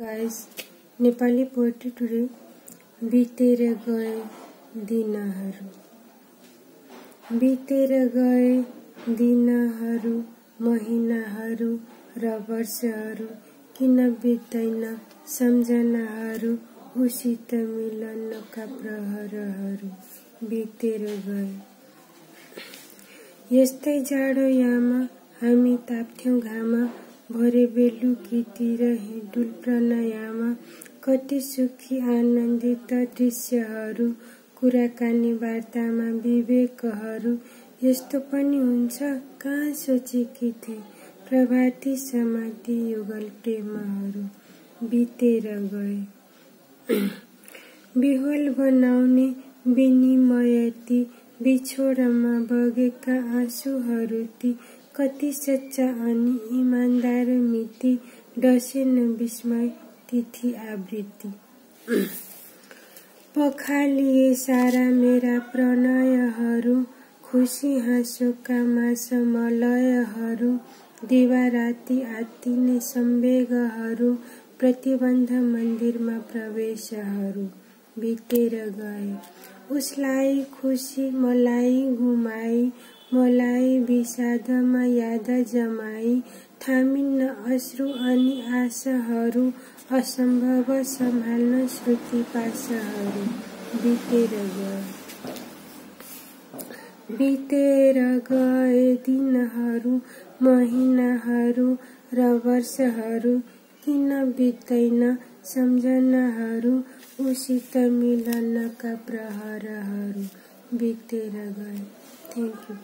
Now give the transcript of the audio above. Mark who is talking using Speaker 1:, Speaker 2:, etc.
Speaker 1: Guys, Nepali poetry today. बितेर गए दिनहरू, बितेर गए दिनहरू, महिनाहरू र वर्षहरू, किन बित्दैन सम्झनाहरू, उसित मिलनका प्रहरहरू, बितेर गए। यस्तै जाडो याममा हामी ताप्थ्यौं घाम, भरे बेलुकीतिर हिँडुल प्राणायाम, कति सुखी आनन्दित दृश्यहरू, कुराकानी वार्तामा विवेकहरू, यस्तो पनि हुन्छ कहाँ सोचेकी थिए, प्रभाती समाती युगल प्रेमहरू, बितेर गए। विह्वल बनाउने विनिमयती, बिछोडमा बगेका आँसुहरू ती, कति सच्चा अनि इमानदार मिति, डसेन विस्मय तिथि आवृत्ति। पखालिए सारा मेरा प्रणयहरू, खुसी हाँसोका मासमलयहरू, दिवाराती आत्तिने सम्वेगहरू, प्रतिबन्ध मन्दिरमा प्रवेशहरू, बितेर गए। उसलाई खुसी मलाई गुमाई, मलाई विषादमा याद जमाई, थामिन्न अश्रु अनि आशाहरू, असम्भव सम्हाल्न श्रुति पाशहरू, बितेर गए। बितेर गए दिनहरू, महिनाहरू र वर्षहरू, किन बित्दैन सम्झनाहरू, उसित मिलनका प्रहरहरू, बितेर गए। Thank you.